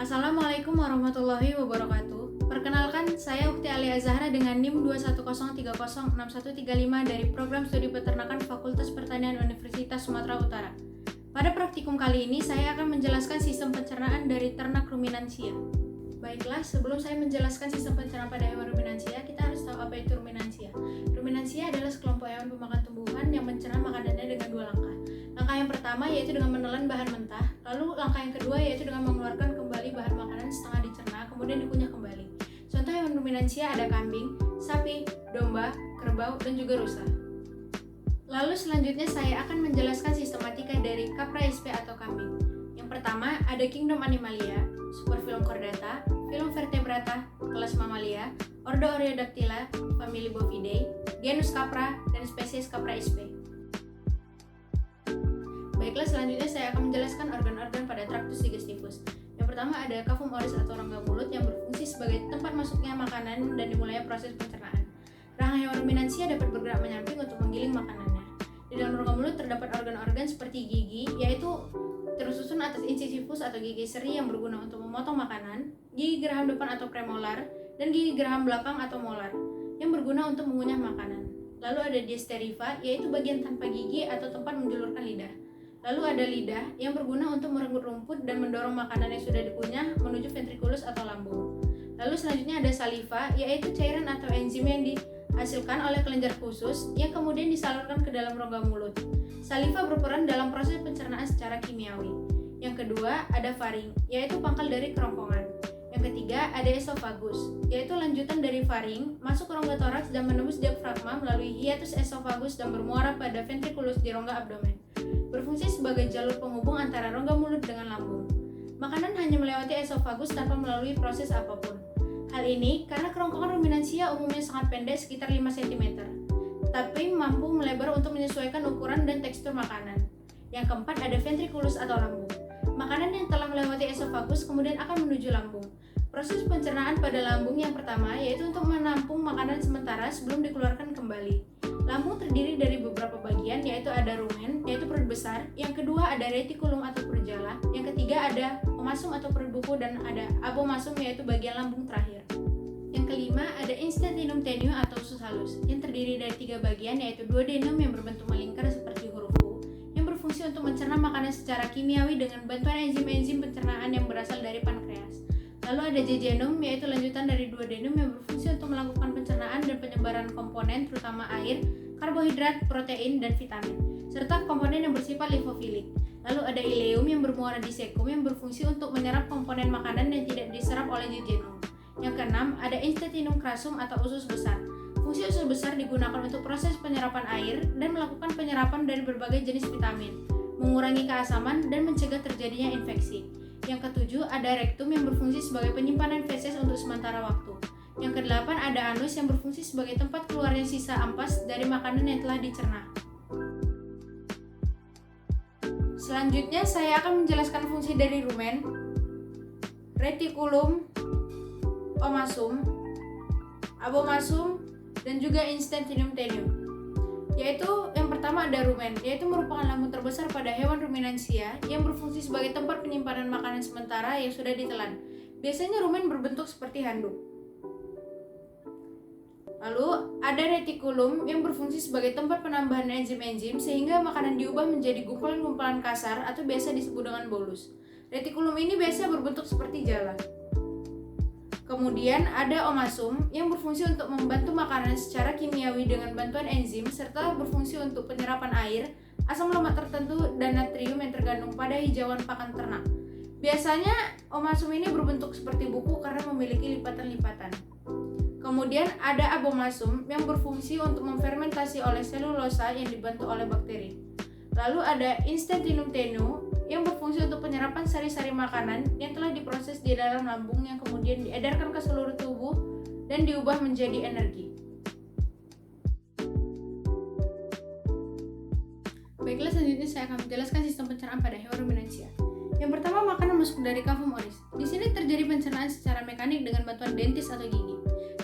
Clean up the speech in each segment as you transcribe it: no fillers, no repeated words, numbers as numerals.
Assalamualaikum warahmatullahi wabarakatuh. Perkenalkan, saya Ukti Alia Zahra dengan NIM 210306135 dari Program Studi Peternakan Fakultas Pertanian Universitas Sumatera Utara. Pada praktikum kali ini, saya akan menjelaskan sistem pencernaan dari ternak ruminansia. Baiklah, sebelum saya menjelaskan sistem pencernaan pada hewan ruminansia, kita harus tahu apa itu ruminansia. Ruminansia adalah sekelompok hewan pemakan tumbuhan yang mencerna makanannya dengan dua langkah. Langkah yang pertama yaitu dengan menelan bahan mentah, lalu langkah yang kedua yaitu dengan mengeluarkan kembali bahan makanan setengah dicerna, kemudian dikunyah kembali. Contoh hewan ruminansia ada kambing, sapi, domba, kerbau, dan juga rusa. Lalu selanjutnya saya akan menjelaskan sistematika dari Capra SP atau kambing. Yang pertama ada Kingdom Animalia, Superfilum Chordata, Filum Vertebrata, kelas Mamalia, Ordo Oreodactyla, famili Bovidae, genus Capra, dan spesies Capra SP. Baiklah, selanjutnya saya akan menjelaskan organ-organ pada traktus digestivus. Yang pertama ada cavum oris atau rongga mulut yang berfungsi sebagai tempat masuknya makanan dan dimulainya proses pencernaan. Rahang hewan ruminansia dapat bergerak menyamping untuk menggiling makanannya. Di dalam rongga mulut terdapat organ-organ seperti gigi, yaitu tersusun atas incisivus atau gigi seri yang berguna untuk memotong makanan, gigi geraham depan atau premolar, dan gigi geraham belakang atau molar yang berguna untuk mengunyah makanan. Lalu ada diesteriva, yaitu bagian tanpa gigi atau tempat menjulurkan lidah. Lalu ada lidah yang berguna untuk merenggut rumput dan mendorong makanan yang sudah dikunyah menuju ventriculus atau lambung. Lalu selanjutnya ada saliva, yaitu cairan atau enzim yang dihasilkan oleh kelenjar khusus yang kemudian disalurkan ke dalam rongga mulut. Saliva berperan dalam proses pencernaan secara kimiawi. Yang kedua ada faring, yaitu pangkal dari kerongkongan. Yang ketiga ada esophagus, yaitu lanjutan dari faring, masuk ke rongga toraks dan menembus diafragma melalui hiatus esophagus dan bermuara pada ventriculus di rongga abdomen. Berfungsi sebagai jalur penghubung antara rongga mulut dengan lambung. Makanan hanya melewati esophagus tanpa melalui proses apapun. Hal ini karena kerongkongan ruminansia umumnya sangat pendek sekitar 5 cm, tapi mampu melebar untuk menyesuaikan ukuran dan tekstur makanan. Yang keempat ada ventriculus atau lambung. Makanan yang telah melewati esophagus kemudian akan menuju lambung. Proses pencernaan pada lambung yang pertama yaitu untuk menampung makanan sementara sebelum dikeluarkan kembali. Lambung terdiri dari beberapa bagian, yaitu ada rumen, yaitu perut besar. Yang kedua ada retikulum atau perut jala. Yang ketiga ada omasum atau perut buku, dan ada abomasum yaitu bagian lambung terakhir. Yang kelima ada intestinum tenue atau usus halus, yang terdiri dari 3 bagian, yaitu duodenum yang berbentuk melingkar seperti huruf U, yang berfungsi untuk mencerna makanan secara kimiawi dengan bantuan enzim-enzim pencernaan yang berasal dari pankreas. Lalu ada jejunum, yaitu lanjutan dari duodenum yang berfungsi untuk melakukan pencernaan dan penyebaran komponen terutama air, karbohidrat, protein, dan vitamin, serta komponen yang bersifat lipofilik. Lalu ada ileum yang bermuara di sekum yang berfungsi untuk menyerap komponen makanan yang tidak diserap oleh jejunum. Yang keenam ada intestinum crassum atau usus besar. Fungsi usus besar digunakan untuk proses penyerapan air dan melakukan penyerapan dari berbagai jenis vitamin, mengurangi keasaman, dan mencegah terjadinya infeksi. Yang ketujuh ada rektum yang berfungsi sebagai penyimpanan feses untuk sementara waktu. Yang kedelapan ada anus yang berfungsi sebagai tempat keluarnya sisa ampas dari makanan yang telah dicerna. Selanjutnya saya akan menjelaskan fungsi dari rumen, retikulum, omasum, abomasum, dan juga intestinum tenue. Yaitu yang pertama ada rumen, yaitu merupakan lambung terbesar pada hewan ruminansia yang berfungsi sebagai tempat penyimpanan makanan sementara yang sudah ditelan. Biasanya rumen berbentuk seperti handuk. Lalu ada retikulum yang berfungsi sebagai tempat penambahan enzim-enzim sehingga makanan diubah menjadi gumpalan-gumpalan kasar atau biasa disebut dengan bolus. Retikulum ini biasa berbentuk seperti jala. Kemudian ada omasum yang berfungsi untuk membantu makanan secara kimiawi dengan bantuan enzim serta berfungsi untuk penyerapan air, asam lemak tertentu, dan natrium yang terkandung pada hijauan pakan ternak. Biasanya omasum ini berbentuk seperti buku karena memiliki lipatan-lipatan. Kemudian ada abomasum yang berfungsi untuk memfermentasi oleh selulosa yang dibantu oleh bakteri. Lalu ada intestinum tenue yang berfungsi untuk penyerapan sari-sari makanan yang telah diproses di dalam lambung yang kemudian diedarkan ke seluruh tubuh dan diubah menjadi energi. Baiklah, selanjutnya saya akan menjelaskan sistem pencernaan pada hewan ruminansia. Yang pertama, makanan masuk dari cavum oris. Di sini terjadi pencernaan secara mekanik dengan bantuan dentis atau gigi.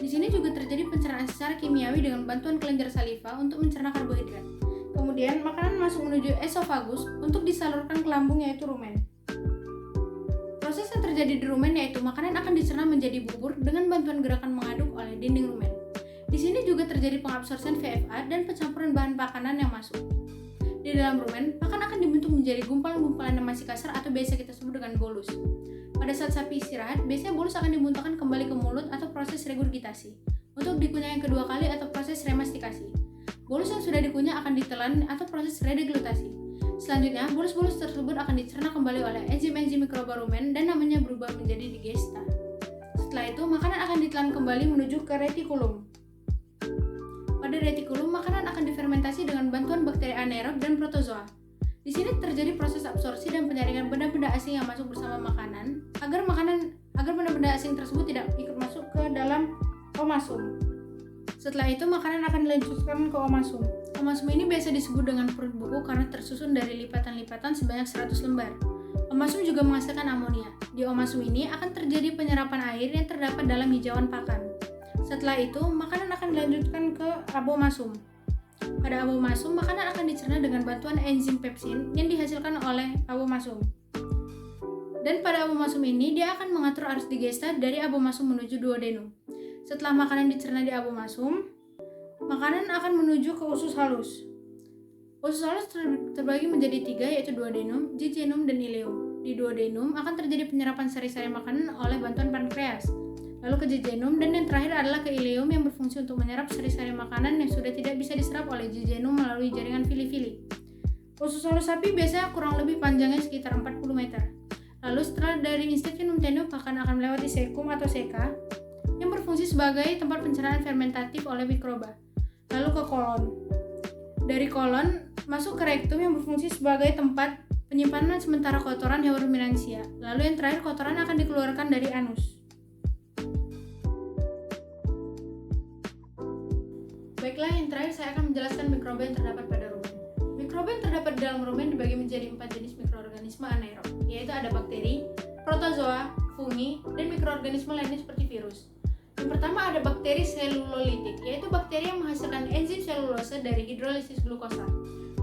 Di sini juga terjadi pencernaan secara kimiawi dengan bantuan kelenjar saliva untuk mencerna karbohidrat. Kemudian makanan masuk menuju esophagus untuk disalurkan ke lambung yaitu rumen. Proses yang terjadi di rumen yaitu makanan akan dicerna menjadi bubur dengan bantuan gerakan mengaduk oleh dinding rumen. Di sini juga terjadi pengabsorpsian VFA dan pencampuran bahan makanan yang masuk. Di dalam rumen, pakan akan dibentuk menjadi gumpalan-gumpalan yang masih kasar atau biasa kita sebut dengan bolus. Pada saat sapi istirahat, biasanya bolus akan dimuntahkan kembali ke mulut atau proses regurgitasi. Untuk dikunyah yang kedua kali atau proses remastikasi. Bolus yang sudah dikunyah akan ditelan atau proses redeglutasi. Selanjutnya, bolus-bolus tersebut akan dicerna kembali oleh enzim-enzim mikroba rumen dan namanya berubah menjadi digesta. Setelah itu, makanan akan ditelan kembali menuju ke retikulum. Pada retikulum, makanan akan difermentasi dengan bantuan bakteri anaerob dan protozoa. Di sini terjadi proses absorpsi dan penyaringan benda-benda asing yang masuk bersama makanan agar benda-benda asing tersebut tidak ikut masuk ke dalam omasum. Setelah itu, makanan akan dilanjutkan ke omasum. Omasum ini biasa disebut dengan perut buku karena tersusun dari lipatan-lipatan sebanyak 100 lembar. Omasum juga menghasilkan amonia. Di omasum ini akan terjadi penyerapan air yang terdapat dalam hijauan pakan. Setelah itu, makanan akan dilanjutkan ke abomasum. Pada abomasum, makanan akan dicerna dengan bantuan enzim pepsin yang dihasilkan oleh abomasum. Dan pada abomasum ini, dia akan mengatur arus digesta dari abomasum menuju duodenum. Setelah makanan dicerna di abomasum, makanan akan menuju ke usus halus. Usus halus terbagi menjadi 3, yaitu duodenum, jejunum, dan ileum. Di duodenum akan terjadi penyerapan sari-sari makanan oleh bantuan pankreas. Lalu ke jejunum, dan yang terakhir adalah ke ileum yang berfungsi untuk menyerap sari-sari makanan yang sudah tidak bisa diserap oleh jejunum melalui jaringan fili-fili. Usus halus sapi biasanya kurang lebih panjangnya sekitar 40 meter. Lalu setelah dari intestinum tenue pakan akan melewati cecum atau ceca yang berfungsi sebagai tempat pencernaan fermentatif oleh mikroba. Lalu ke kolon. Dari kolon masuk ke rektum yang berfungsi sebagai tempat penyimpanan sementara kotoran hewan ruminansia. Lalu yang terakhir kotoran akan dikeluarkan dari anus. Baiklah, yang terakhir saya akan menjelaskan mikroba yang terdapat pada rumen. Mikroba yang terdapat di dalam rumen dibagi menjadi 4 jenis mikroorganisme anaerob, yaitu ada bakteri, protozoa, fungi, dan mikroorganisme lainnya seperti virus. Yang pertama ada bakteri selulolitik, yaitu bakteri yang menghasilkan enzim selulose dari hidrolisis glukosa.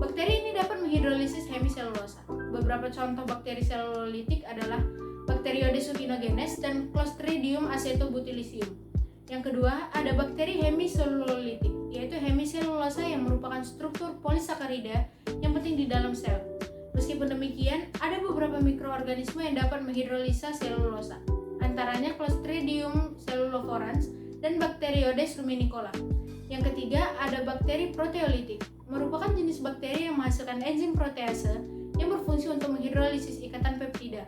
Bakteri ini dapat menghidrolisis hemiselulosa. Beberapa contoh bakteri selulolitik adalah Bacteroides supinogenes dan Clostridium acetobutylicium. Yang kedua, ada bakteri hemiselulolitik, yaitu hemiselulosa yang merupakan struktur polisakarida yang penting di dalam sel. Meskipun demikian, ada beberapa mikroorganisme yang dapat menghidrolisa selulosa, antaranya Clostridium celluloforans dan Bacteroides ruminicola. Yang ketiga, ada bakteri proteolitik, merupakan jenis bakteri yang menghasilkan enzim protease yang berfungsi untuk menghidrolisis ikatan peptida.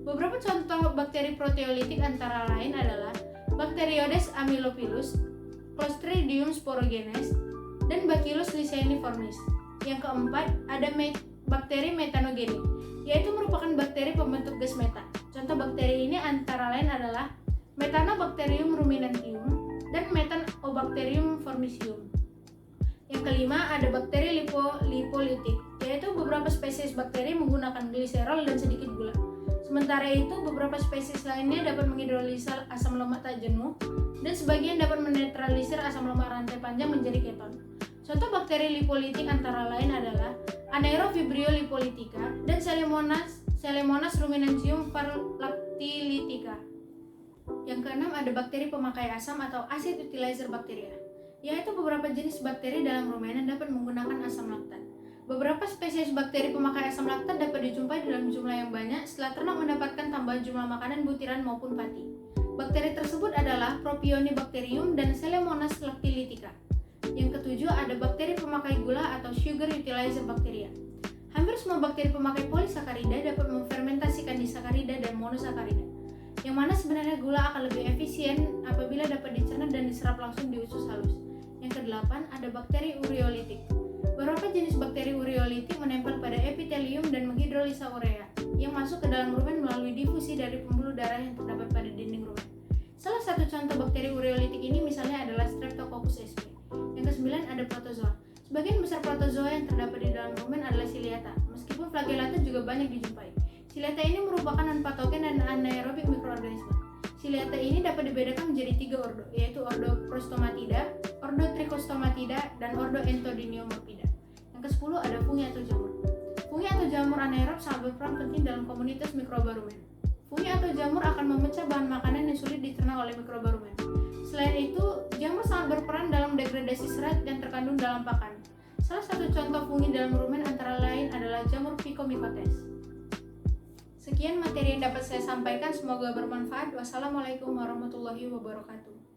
Beberapa contoh bakteri proteolitik antara lain adalah Bacteroides amylophilus, Clostridium sporogenes, dan Bacillus lysiniformis. Yang keempat, ada bakteri metanogenik, yaitu merupakan bakteri pembentuk gas metan. Contoh bakteri ini antara lain adalah Methanobacterium ruminantium dan Methanobacterium formicium. Yang kelima, ada bakteri lipolitik, yaitu beberapa spesies bakteri menggunakan gliserol dan sedikit gula. Sementara itu, beberapa spesies lainnya dapat menghidrolisa asam lemak tak jenuh dan sebagian dapat menetralisir asam lemak rantai panjang menjadi keton. Contoh bakteri lipolitik antara lain adalah Anaerob vibrio lipolitica dan Selemonas ruminantium parlactilitica. Yang keenam, ada bakteri pemakai asam atau acid utilizer bacteria, yaitu beberapa jenis bakteri dalam rumen yang dapat menggunakan asam laktat. Beberapa spesies bakteri pemakai asam laktat dapat dijumpai dalam jumlah yang banyak setelah ternak mendapatkan tambahan jumlah makanan butiran maupun pati. Bakteri tersebut adalah Propionibacterium dan Selemonas lactilitica. Yang ketujuh, ada bakteri pemakai gula atau sugar utilizer bacteria. Hampir semua bakteri pemakai polisakarida dapat memfermentasikan disakarida dan monosakarida, yang mana sebenarnya gula akan lebih efisien apabila dapat dicerna dan diserap langsung di usus halus. Yang kedelapan, ada bakteri ureolitik. Beberapa jenis bakteri ureolitik menempel pada epitelium dan menghidrolisa urea yang masuk ke dalam rumen melalui difusi dari pembuluh darah yang terdapat pada dinding rumen. Salah satu contoh bakteri ureolitik ini misalnya adalah Streptococcus sp. Yang kesembilan, ada protozoa. Sebagian besar protozoa yang terdapat di dalam rumen adalah Ciliata, meskipun flagellata juga banyak dijumpai. Ciliata ini merupakan non-patogen dan anaerobik mikroorganisme. Ciliata ini dapat dibedakan menjadi 3 ordo, yaitu ordo Prostomatida, ordo Trichostomatida, dan ordo Entodiniomorphida. Yang ke-10 ada fungi atau jamur. Fungi atau jamur anaerob sangat berperan penting dalam komunitas mikroba rumen. Fungi atau jamur akan memecah bahan makanan yang sulit dicerna oleh mikroba rumen. Selain itu, jamur sangat berperan dalam degradasi serat yang terkandung dalam pakan. Salah satu contoh fungi dalam rumen antara lain adalah jamur Phycomycotes. Sekian materi yang dapat saya sampaikan, semoga bermanfaat. Wassalamualaikum warahmatullahi wabarakatuh.